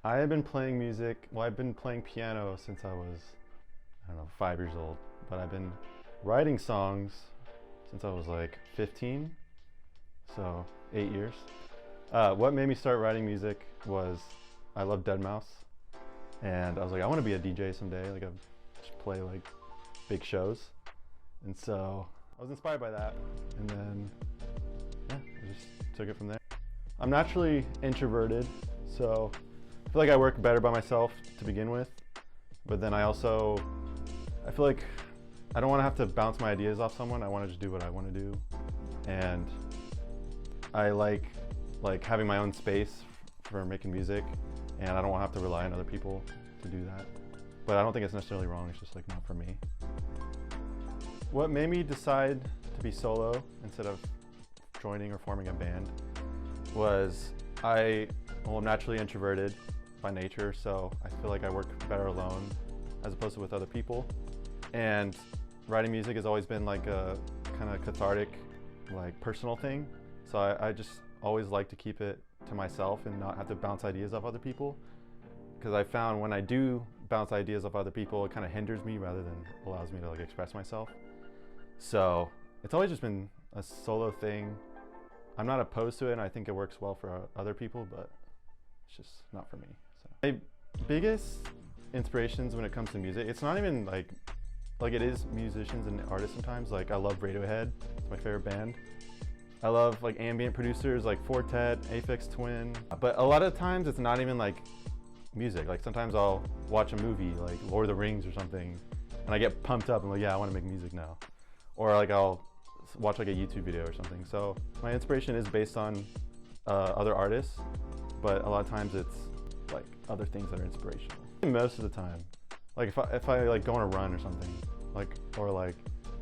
I have been playing music, well, I've been playing piano since I was, I don't know, 5 years old. But I've been writing songs since I was like 15, so 8 years. What made me start writing music was I love Deadmau5, and I was like, I want to be a DJ someday, like I just play like big shows. And so I was inspired by that, and then yeah, I just took it from there. I'm naturally introverted, so I feel like I work better by myself to begin with, but then I feel like I don't want to have to bounce my ideas off someone. I want to just do what I want to do, and I like having my own space for making music, and I don't want to have to rely on other people to do that. But I don't think it's necessarily wrong, it's just like not for me. What made me decide to be solo instead of joining or forming a band was I'm naturally introverted by nature, so I feel like I work better alone as opposed to with other people. And writing music has always been like a kind of cathartic, like personal thing. So I just always like to keep it to myself and not have to bounce ideas off other people. Because I found when I do bounce ideas off other people, it kind of hinders me rather than allows me to like express myself. So it's always just been a solo thing. I'm not opposed to it, and I think it works well for other people, but it's just not for me. So my biggest inspirations when it comes to music, it's not even like it is musicians and artists sometimes. Like I love Radiohead, it's my favorite band. I love like ambient producers like Fortet, Aphex Twin. But a lot of times it's not even like music. Like sometimes I'll watch a movie like Lord of the Rings or something, and I get pumped up. I'm like, yeah, I want to make music now. Or like I'll watch like a YouTube video or something. So my inspiration is based on other artists, but a lot of times it's like other things that are inspirational. Most of the time, like if I like go on a run or something, like or like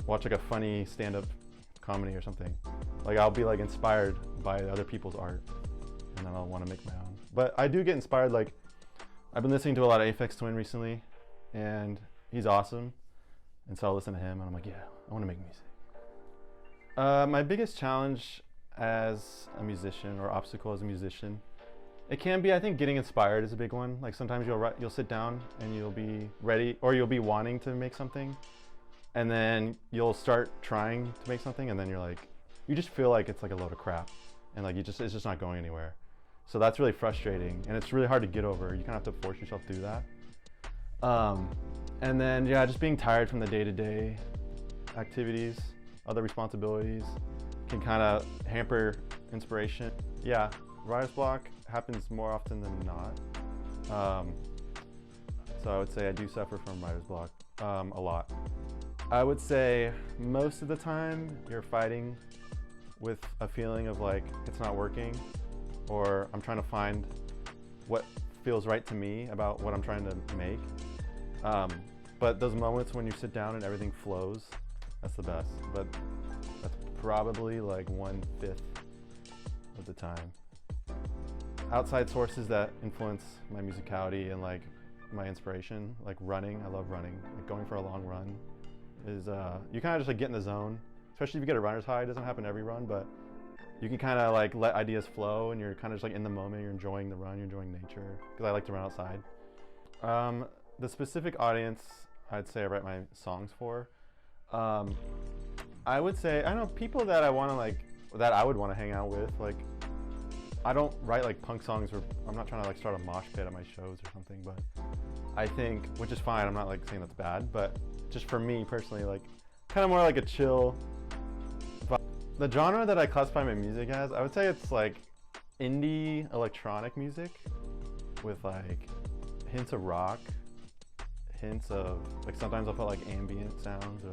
watch like a funny stand-up comedy or something, like I'll be like inspired by other people's art, and then I'll want to make my own. But I do get inspired. Like I've been listening to a lot of Aphex Twin recently, and he's awesome, and so I'll listen to him, and I'm like, yeah, I want to make music. My biggest challenge as a musician, or obstacle as a musician, it can be, I think, getting inspired is a big one. Like sometimes you'll sit down and you'll be ready, or you'll be wanting to make something, and then you'll start trying to make something, and then you're like, you just feel like it's like a load of crap, and like it's just not going anywhere. So that's really frustrating, and it's really hard to get over. You kind of have to force yourself to do that. And then yeah, just being tired from the day-to-day activities, other responsibilities, can kind of hamper inspiration. Yeah, writer's block happens more often than not. So I would say I do suffer from writer's block a lot. I would say most of the time you're fighting with a feeling of like it's not working, or I'm trying to find what feels right to me about what I'm trying to make. But those moments when you sit down and everything flows, that's the best. But that's probably like 1/5 of the time. Outside sources that influence my musicality and like my inspiration, like running. I love running. Like going for a long run is you kind of just like get in the zone. Especially if you get a runner's high. It doesn't happen every run, but you can kind of like let ideas flow, and you're kind of just like in the moment. You're enjoying the run. You're enjoying nature. Because I like to run outside. The specific audience I'd say I write my songs for. I would say, I don't know, people that I want to like, that I would want to hang out with. Like, I don't write like punk songs, or I'm not trying to like start a mosh pit at my shows or something, but I think, which is fine, I'm not like saying that's bad, but just for me personally, like kind of more like a chill vibe. The genre that I classify my music as, I would say it's like indie electronic music with like hints of rock, hints of like, sometimes I'll put like ambient sounds or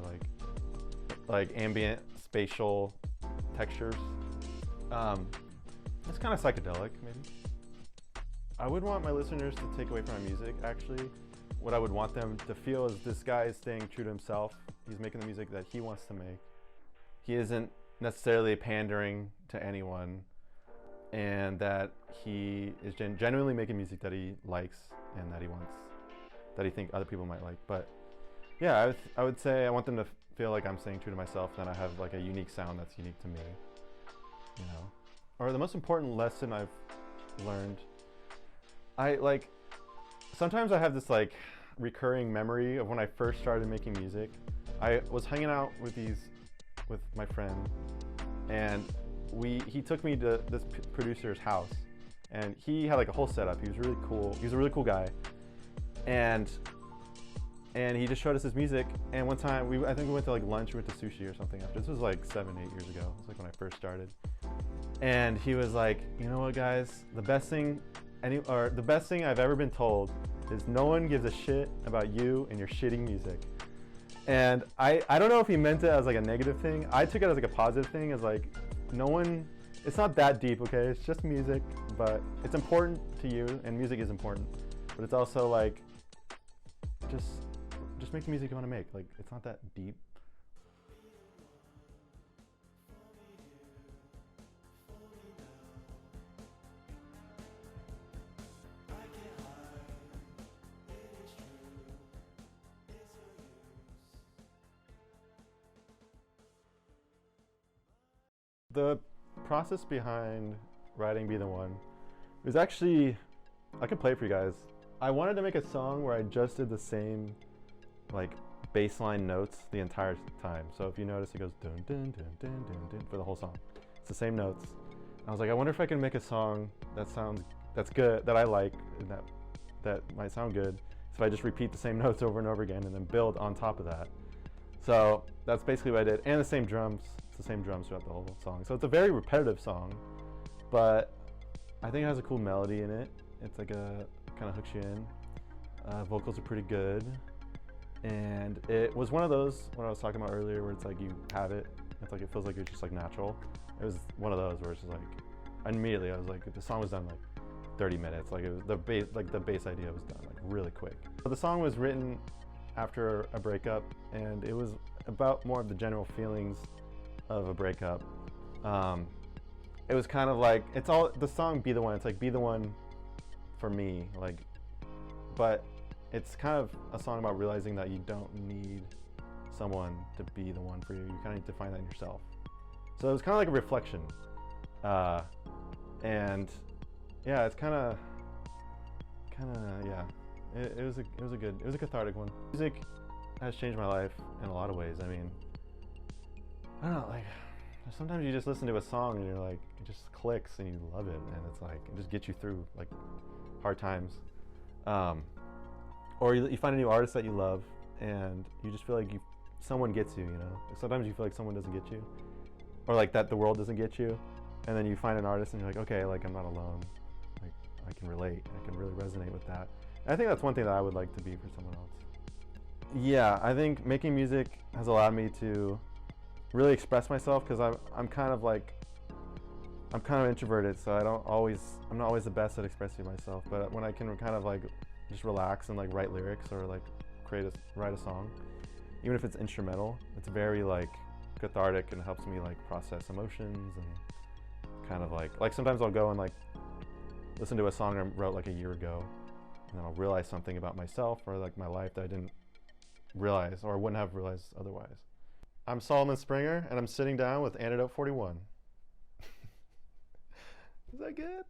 like ambient spatial textures. It's kind of psychedelic, maybe. I would want my listeners to take away from my music, actually. What I would want them to feel is this guy is staying true to himself. He's making the music that he wants to make. He isn't necessarily pandering to anyone, and that he is genuinely making music that he likes and that he wants, that he thinks other people might like. But yeah, I would say I want them to feel like I'm staying true to myself, and I have like a unique sound that's unique to me, you know. Or the most important lesson I've learned, sometimes I have this like recurring memory of when I first started making music. I was hanging out with my friend, and he took me to this producer's house, and he had like a whole setup. He was really cool. He was a really cool guy, and he just showed us his music. And one time I think we went to like lunch, we went to sushi or something after. This was like 7-8 years ago. It was like when I first started. And he was like, you know what, guys, the best thing I've ever been told is no one gives a shit about you and your shitty music. And I don't know if he meant it as like a negative thing. I took it as like a positive thing, as like it's not that deep, okay? It's just music, but it's important to you, and music is important. But it's also like, just make the music you want to make. Like, it's not that deep. The process behind writing Be The One was actually, I could play it for you guys. I wanted to make a song where I just did the same like bass line notes the entire time. So if you notice, it goes dun dun dun dun dun dun for the whole song. It's the same notes. I was like, I wonder if I can make a song that's good, that I like, and that might sound good. So I just repeat the same notes over and over again and then build on top of that. So that's basically what I did. And the same drums. It's the same drums throughout the whole song. So it's a very repetitive song, but I think it has a cool melody in it. It's like kind of hooks you in. Vocals are pretty good. And it was one of those, what I was talking about earlier, where it's like you have it, it's like it feels like it's just like natural. It was one of those where it's just like, immediately I was like, the song was done like 30 minutes. Like it was the bass idea was done like really quick. So the song was written after a breakup, and it was about more of the general feelings of a breakup. It was kind of like, it's all, the song Be The One, it's like be the one for me, like, but it's kind of a song about realizing that you don't need someone to be the one for you. You kind of need to find that in yourself. So it was kind of like a reflection. And yeah, it's kind of, yeah. It was a cathartic one. Music has changed my life in a lot of ways. I mean, I don't know, like, sometimes you just listen to a song and you're like, it just clicks and you love it, and it's like, it just gets you through like hard times. Or you find a new artist that you love, and you just feel like someone gets you, you know? Sometimes you feel like someone doesn't get you, or like that the world doesn't get you, and then you find an artist and you're like, okay, like I'm not alone. Like I can relate, I can really resonate with that. And I think that's one thing that I would like to be for someone else. Yeah, I think making music has allowed me to really express myself, because I'm kind of introverted, so I'm not always the best at expressing myself, but when I can kind of like just relax and like write lyrics or like write a song, even if it's instrumental, it's very like cathartic and helps me like process emotions, and kind of like sometimes I'll go and like listen to a song I wrote like a year ago, and then I'll realize something about myself or like my life that I didn't realize or wouldn't have realized otherwise. I'm Solomon Sprenger, and I'm sitting down with Antidote 41. Is that good?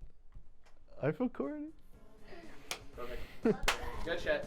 I feel corny. Perfect. Good shit.